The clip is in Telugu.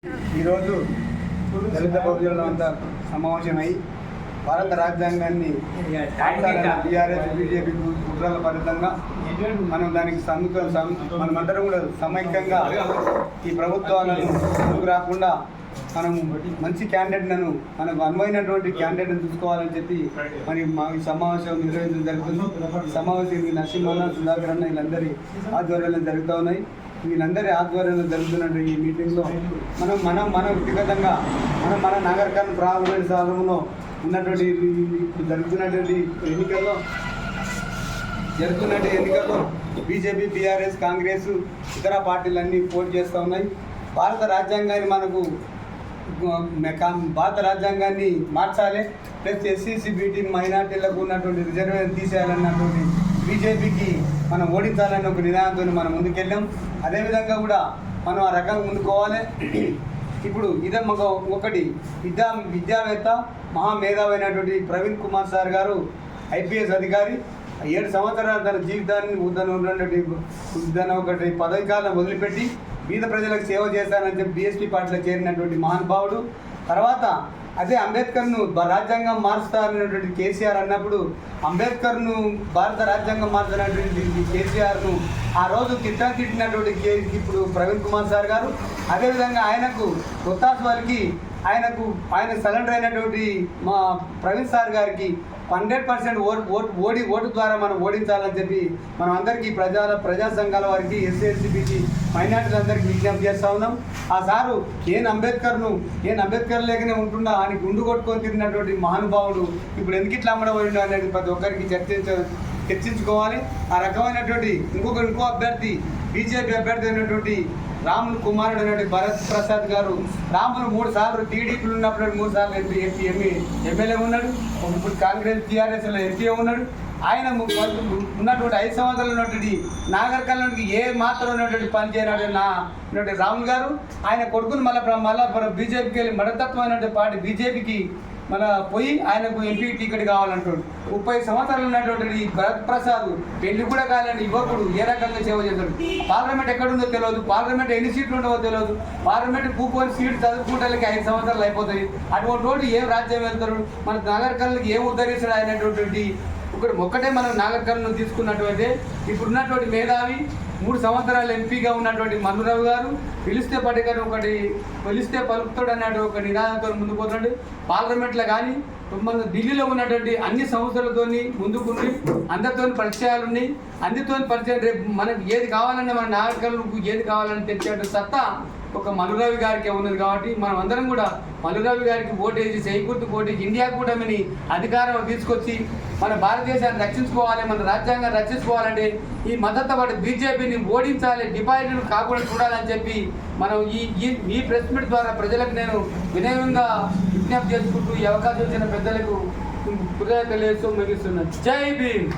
ఈరోజు దళిత బహుజనులంతా సమావేశమై భారత రాజ్యాంగాన్ని టీఆర్ఎస్ బీజేపీ కుట్రల ఫలితంగా మనం దానికి మనమందరం కూడా సమైక్యంగా ఈ ప్రభుత్వాలను ముందుకు రాకుండా మనం మంచి క్యాండిడేట్లను మనకు అనువైనటువంటి క్యాండిడేట్ను చూసుకోవాలని చెప్పి మరి మా ఈ సమావేశం నిర్వహించడం జరుగుతుంది. సమావేశం నరసింహన్న సుధాకర్ అన్న వీళ్ళందరి ఆధ్వర్యంలో జరుగుతూ ఉన్నాయి. వీళ్ళందరి ఆధ్వర్యంలో జరుగుతున్న ఈ మీటింగ్లో మన వ్యక్తిగతంగా మన నాగరికర్ణ పార్లమెంట్ స్థానంలో ఉన్నటువంటి ఇప్పుడు జరుగుతున్నటువంటి ఎన్నికల్లో బీజేపీ, టీఆర్ఎస్, కాంగ్రెస్ ఇతర పార్టీలన్నీ పోటీ చేస్తూ ఉన్నాయి. భారత రాజ్యాంగాన్ని మార్చాలి, ప్లస్ ఎస్సీసీ బీటీ మైనార్టీలకు ఉన్నటువంటి రిజర్వేషన్ తీసేయాలన్నటువంటి బీజేపీకి మనం ఓడించాలని ఒక నినాదంతో మనం ముందుకెళ్ళాం. అదేవిధంగా కూడా మనం ఆ రకంగా ముందుకోవాలి. ఇప్పుడు ఇదే ఒకటి విద్యావేత్త మహామేధావి అయినటువంటి ప్రవీణ్ కుమార్ సార్ గారు ఐపీఎస్ అధికారి 7 సంవత్సరాలు తన జీవితాన్ని ఒకటి పదవి కాలం వదిలిపెట్టి బీద ప్రజలకు సేవ చేస్తానని చెప్పి బీఎస్పీ పార్టీలో చేరినటువంటి మహానుభావుడు. తర్వాత అదే అంబేద్కర్ను రాజ్యాంగం మారుస్తారనేటువంటి కేసీఆర్ అన్నప్పుడు అంబేద్కర్ను భారత రాజ్యాంగం మార్చినటువంటి కేసీఆర్ను ఆ రోజు తిట్టినటువంటి ఇప్పుడు ప్రవీణ్ కుమార్ సార్ గారు. అదేవిధంగా ఆయనకు ఒత్తాసు పలికి ఆయన సరెండర్ అయినటువంటి మా ప్రవీణ్ సార్ గారికి 100% ఓటు ద్వారా మనం ఓడించాలని చెప్పి మనం అందరికీ ప్రజా సంఘాల వారికి ఎస్సీ మైనార్టీలందరికీ విజ్ఞప్తి చేస్తూ ఉన్నాం. ఆ సారు నేను అంబేద్కర్ లేకనే ఉంటున్నా అని గుండు కొట్టుకొని తిరిగినటువంటి మహానుభావుడు ఇప్పుడు ఎందుకు ఇట్లా అమ్మడబోయిండు అనేది ప్రతి ఒక్కరికి చర్చించుకోవాలి. ఆ రకమైనటువంటి ఇంకో అభ్యర్థి బీజేపీ అభ్యర్థి అయినటువంటి రాములు కుమారుడు అనేటువంటి భరత్ ప్రసాద్ గారు. రాములు 3 సార్లు టీడీపీలు ఉన్నప్పుడు 3 సార్లు ఎమ్మెల్యే ఉన్నాడు. ఇప్పుడు కాంగ్రెస్ టీఆర్ఎస్లో ఎంపీ ఉన్నాడు. ఆయన ఉన్నటువంటి 5 సంవత్సరాలు ఉన్నటువంటి నాగరికల్లోనికి ఏ మాత్రం ఉన్నటువంటి పని చేయనటువంటి రాములు గారు ఆయన కొడుకుని మళ్ళీ బీజేపీకి వెళ్ళి మడతత్వమైనటువంటి పార్టీ బీజేపీకి పోయి ఆయనకు ఎంపీ టికెట్ కావాలంటాడు. 30 సంవత్సరాలు ఉన్నటువంటి భరత్ ప్రసాద్ పెళ్లి కూడా కాలేని యువకుడు ఏ రకంగా సేవ చేస్తాడు. పార్లమెంట్ ఎక్కడుందో తెలియదు, పార్లమెంట్ ఎన్ని సీట్లు ఉండవో తెలియదు, పార్లమెంట్ కూకొని సీట్లు చదువుకుంటానికి 5 సంవత్సరాలు అయిపోతాయి. అటువంటి వాడు ఏం రాజ్యం వెళ్తారు, మన నాగరికల్లోకి ఏం ఉద్ధరిస్తాడు అయినటువంటి ఒక్కటే మనం నాగరికల్ను తీసుకున్నటువంటి ఇప్పుడున్నటువంటి మేధావి 3 సంవత్సరాలు ఎంపీగా ఉన్నటువంటి మన్నురావు గారు పిలిస్తే పలుకుతాడు అన్నట్టు ఒక నినాదంతో ముందుకు పోతున్నాడు. పార్లమెంట్లో కానీ మన ఢిల్లీలో ఉన్నటువంటి అన్ని సంస్థలతో ముందుకుండి అందరితో పరిచయాలున్నాయి. అందరితో పరిచయం రేపు మనకు ఏది కావాలన్నా మన నాగరికలకు ఏది కావాలని తెచ్చే సత్తా ఒక మల్లురవి గారికి ఉన్నది. కాబట్టి మనం అందరం కూడా మల్లురవి గారికి ఓటేసి చేకూర్తు ఓటేసి ఇండియా కూటమిని అధికారం తీసుకొచ్చి మన భారతదేశాన్ని రక్షించుకోవాలి, మన రాజ్యాంగాన్ని రక్షించుకోవాలంటే ఈ మద్దతు పాటు బీజేపీని ఓడించాలి, డిపాజిట్లు కాకుండా చూడాలని చెప్పి మనం ఈ ప్రెస్ మీట్ ద్వారా ప్రజలకు నేను వినయంగా విజ్ఞప్తి చేసుకుంటూ ఈ అవకాశం ఇచ్చిన పెద్దలకు కృతజ్ఞతలు తెలియజేస్తూ ముగిస్తున్నాను. జై భీమ్.